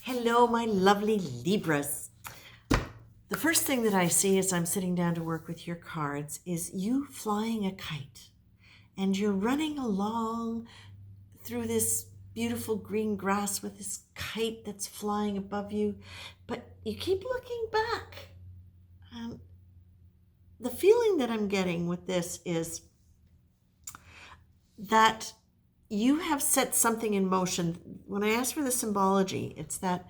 Hello, my lovely Libras. The first thing that I see as I'm sitting down to work with your cards is you flying a kite. And you're running along through this beautiful green grass with this kite that's flying above you. But you keep looking back. The feeling that I'm getting with this is that you have set something in motion. When I ask for the symbology, it's that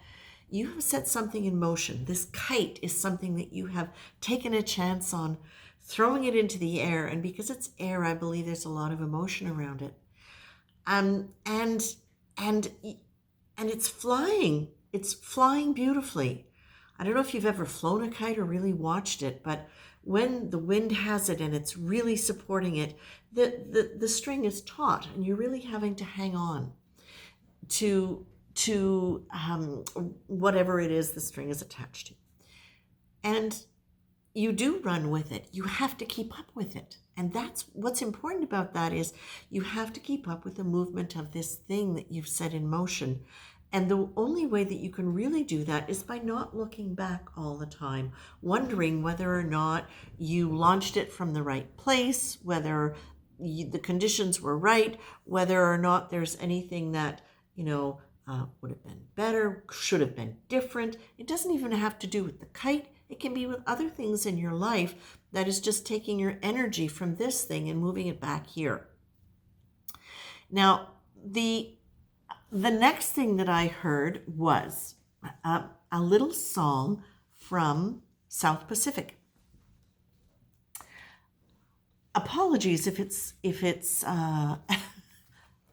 you have set something in motion. This kite is something that you have taken a chance on, throwing it into the air. And because it's air, I believe there's a lot of emotion around it. Um, and and and it's flying. It's flying beautifully. I don't know if you've ever flown a kite or really watched it, but when the wind has it and it's really supporting it, the string is taut and you're really having to hang on to whatever it is the string is attached to. And you do run with it. You have to keep up with it. And that's what's important about that is you have to keep up with the movement of this thing that you've set in motion. And the only way that you can really do that is by not looking back all the time, wondering whether or not you launched it from the right place, whether the conditions were right, whether or not there's anything that, would have been better, should have been different. It doesn't even have to do with the kite. It can be with other things in your life that is just taking your energy from this thing and moving it back here. Now, the next thing that I heard was a little song from South Pacific. Apologies if it's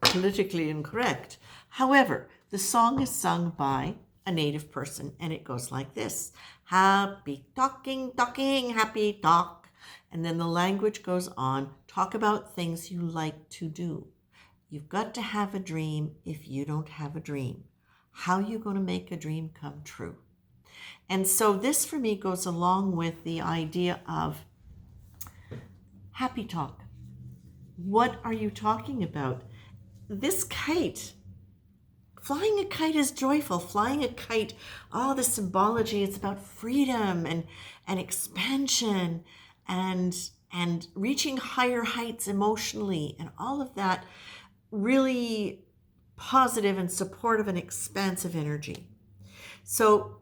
politically incorrect. However, the song is sung by a native person and it goes like this: happy talking, happy talk. And then the language goes on, talk about things you like to do. You've got to have a dream. If you don't have a dream, how are you going to make a dream come true? And so this for me goes along with the idea of happy talk. What are you talking about? This kite, flying a kite is joyful. Flying a kite, all the symbology, it's about freedom and expansion and reaching higher heights emotionally and all of that really positive and supportive and expansive energy. So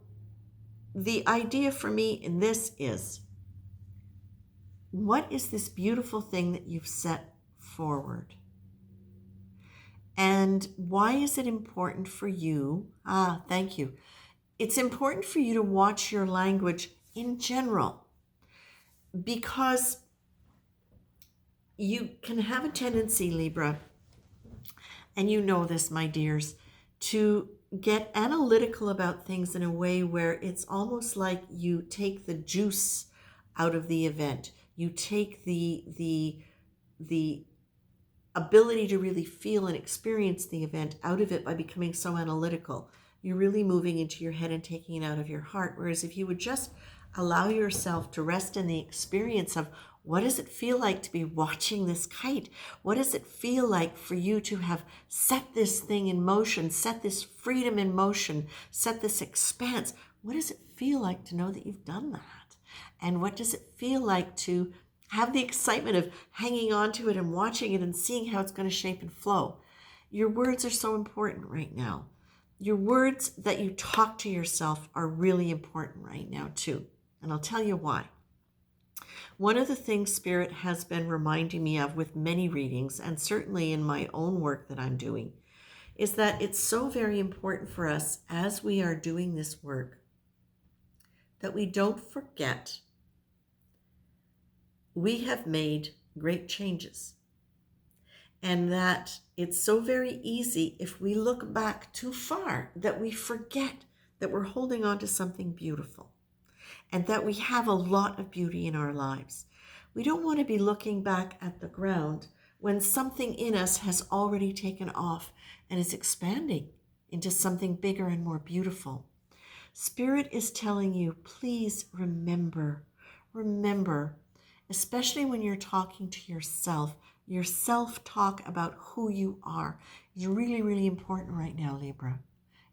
the idea for me in this is, what is this beautiful thing that you've set forward? And why is it important for you? Thank you. It's important for you to watch your language in general, because you can have a tendency, Libra, and you know this, my dears, to get analytical about things in a way where it's almost like you take the juice out of the event. You take the ability to really feel and experience the event out of it by becoming so analytical. You're really moving into your head and taking it out of your heart. Whereas if you would just allow yourself to rest in the experience of, what does it feel like to be watching this kite? What does it feel like for you to have set this thing in motion, set this freedom in motion, set this expanse? What does it feel like to know that you've done that? And what does it feel like to have the excitement of hanging on to it and watching it and seeing how it's going to shape and flow? Your words are so important right now. Your words that you talk to yourself are really important right now too. And I'll tell you why. One of the things Spirit has been reminding me of with many readings, and certainly in my own work that I'm doing, is that it's so very important for us as we are doing this work that we don't forget we have made great changes. And that it's so very easy, if we look back too far, that we forget that we're holding on to something beautiful and that we have a lot of beauty in our lives. We don't want to be looking back at the ground when something in us has already taken off and is expanding into something bigger and more beautiful. Spirit is telling you, please remember, especially when you're talking to yourself, your self-talk about who you are is really, really important right now, Libra.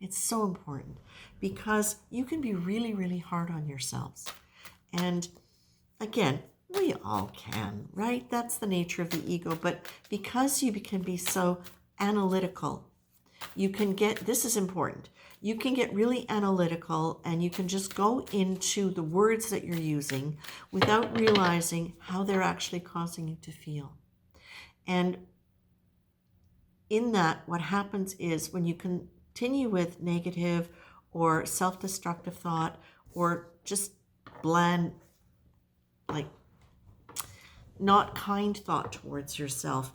It's so important because you can be really, really hard on yourselves. And again, we all can, right? That's the nature of the ego. But because you can be so analytical, you can get, this is important, you can get really analytical and you can just go into the words that you're using without realizing how they're actually causing you to feel. And in that, what happens is when you continue with negative or self-destructive thought or just bland, like not kind thought towards yourself,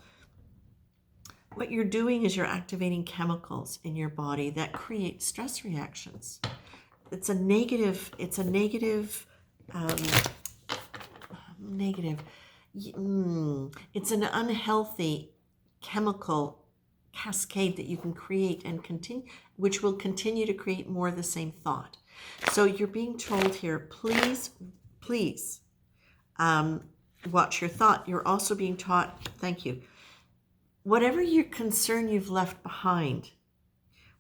what you're doing is you're activating chemicals in your body that create stress reactions. It's a negative, negative, it's an unhealthy chemical cascade that you can create and continue, which will continue to create more of the same thought. So you're being told here, please, watch your thought. You're also being taught, thank you, whatever your concern you've left behind,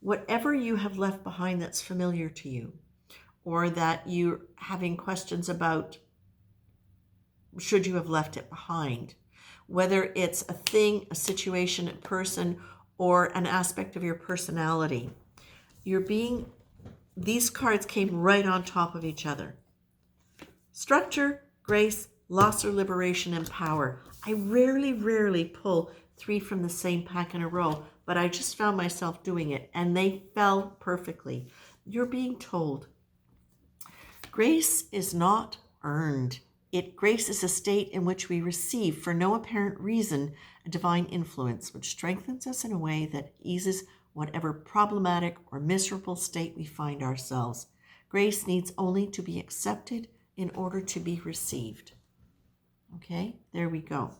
whatever you have left behind that's familiar to you, or that you're having questions about, should you have left it behind? Whether it's a thing, a situation, a person, or an aspect of your personality, these cards came right on top of each other. Structure, grace, loss or liberation, and power. I rarely pull 3 from the same pack in a row, but I just found myself doing it, and they fell perfectly. You're being told, grace is not earned. Grace is a state in which we receive, for no apparent reason, a divine influence, which strengthens us in a way that eases whatever problematic or miserable state we find ourselves. Grace needs only to be accepted in order to be received. Okay, there we go.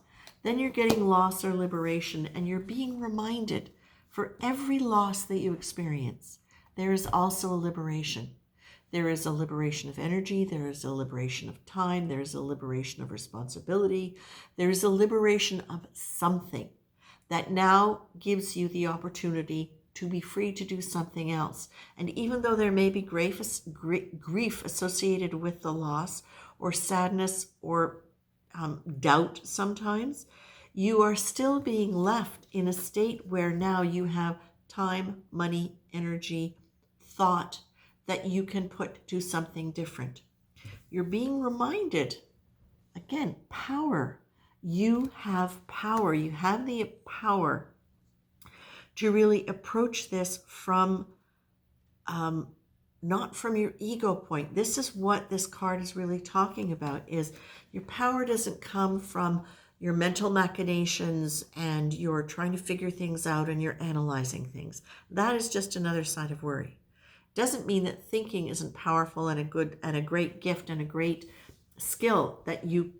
Then you're getting loss or liberation, and you're being reminded, for every loss that you experience, there is also a liberation. There is a liberation of energy, there is a liberation of time, there is a liberation of responsibility, there is a liberation of something that now gives you the opportunity to be free to do something else. And even though there may be grief associated with the loss, or sadness, or doubt sometimes, you are still being left in a state where now you have time, money, energy, thought that you can put to something different. You're being reminded, again, power. You have power. You have the power to really approach this from not from your ego point. This is what this card is really talking about, is your power doesn't come from your mental machinations and you're trying to figure things out and you're analyzing things. That is just another side of worry. Doesn't mean that thinking isn't powerful and a great gift and a great skill that you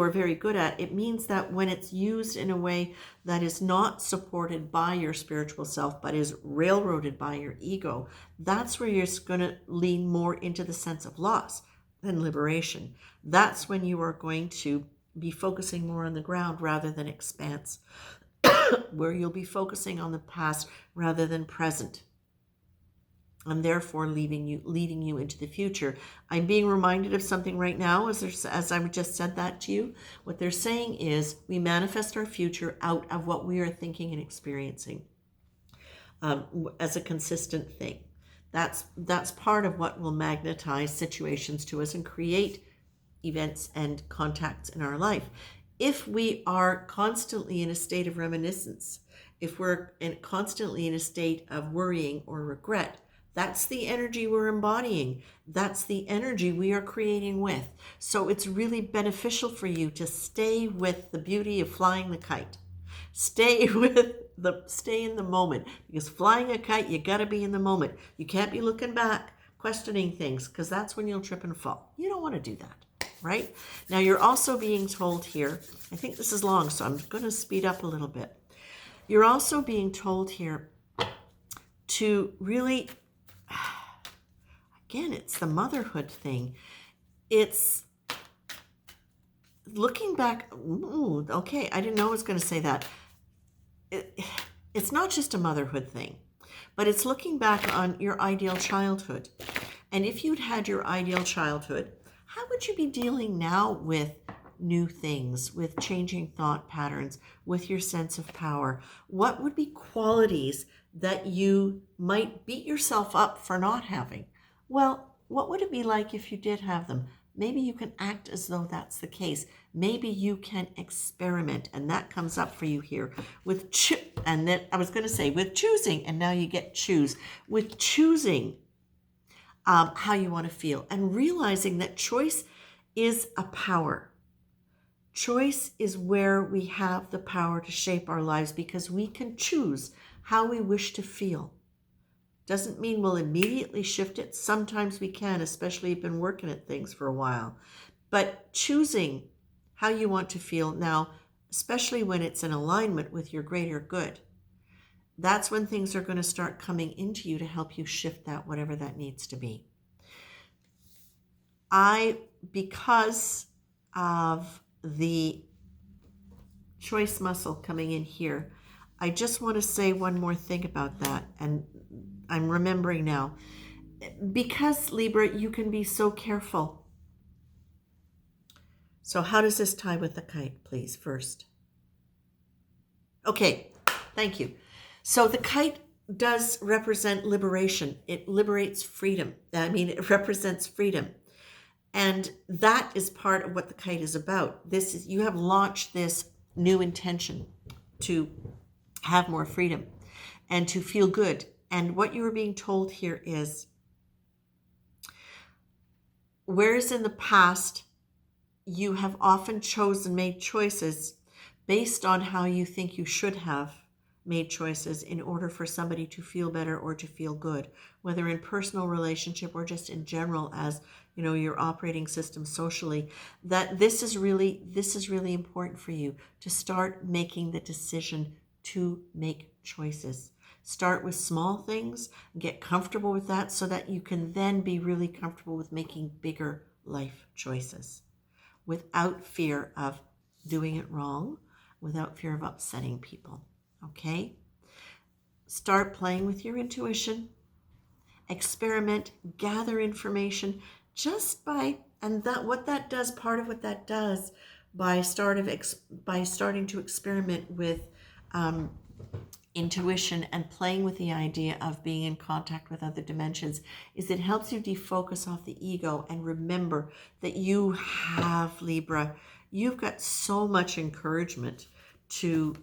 are very good at. It means that when it's used in a way that is not supported by your spiritual self but is railroaded by your ego, that's where you're going to lean more into the sense of loss than liberation. That's when you are going to be focusing more on the ground rather than expanse, where you'll be focusing on the past rather than present, and therefore leading you into the future. I'm being reminded of something right now as I just said that to you. What they're saying is we manifest our future out of what we are thinking and experiencing as a consistent thing. That's part of what will magnetize situations to us and create events and contacts in our life. If we are constantly in a state of reminiscence, if we're constantly in a state of worrying or regret, that's the energy we're embodying. That's the energy we are creating with. So it's really beneficial for you to stay with the beauty of flying the kite. Stay in the moment, because flying a kite, you got to be in the moment. You can't be looking back, questioning things, because that's when you'll trip and fall. You don't want to do that, right? Now you're also being told here, I think this is long, so I'm going to speed up a little bit. You're also being told here to really, again, it's the motherhood thing. It's looking back. Ooh, okay, I didn't know I was going to say that. It's not just a motherhood thing, but it's looking back on your ideal childhood. And if you'd had your ideal childhood, how would you be dealing now with new things, with changing thought patterns, with your sense of power? What would be qualities that you might beat yourself up for not having? Well, what would it be like if you did have them? Maybe you can act as though that's the case. Maybe you can experiment, and that comes up for you here with and then I was going to say with choosing, and now you get choose. With choosing how you want to feel and realizing that choice is a power. Choice is where we have the power to shape our lives because we can choose how we wish to feel. Doesn't mean we'll immediately shift it. Sometimes we can, especially if you've been working at things for a while. But choosing how you want to feel now, especially when it's in alignment with your greater good, that's when things are going to start coming into you to help you shift that, whatever that needs to be. Because of the choice muscle coming in here, I just want to say one more thing about that, and I'm remembering now. Because, Libra, you can be so careful. So how does this tie with the kite, please, first? Okay, thank you. So the kite does represent liberation. It liberates freedom. It represents freedom. And that is part of what the kite is about. You have launched this new intention to have more freedom and to feel good. And what you are being told here is, whereas in the past, you have often made choices based on how you think you should have made choices in order for somebody to feel better or to feel good, whether in personal relationship or just in general as your operating system socially, that this is really important for you to start making the decision to make choices. Start with small things, get comfortable with that so that you can then be really comfortable with making bigger life choices without fear of doing it wrong, without fear of upsetting people. Okay? Start playing with your intuition, experiment, gather information part of what that does by starting to experiment with intuition and playing with the idea of being in contact with other dimensions is it helps you defocus off the ego and remember that you have, Libra, you've got so much encouragement to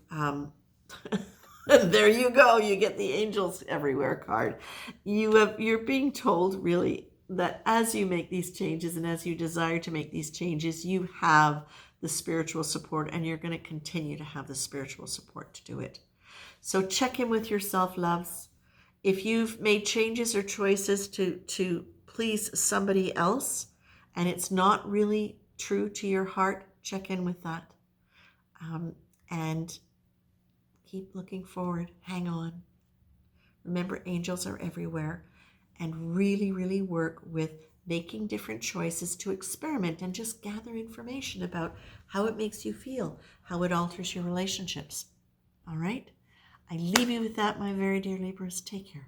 there you go, you get the angels everywhere card. You're being told really that as you make these changes and as you desire to make these changes, you have the spiritual support and you're going to continue to have the spiritual support to do it. So check in with yourself, loves. If you've made changes or choices to please somebody else and it's not really true to your heart, check in with that. And keep looking forward. Hang on. Remember, angels are everywhere. And really, really work with making different choices to experiment and just gather information about how it makes you feel, how it alters your relationships. All right? I leave you with that, my very dear Libras. Take care.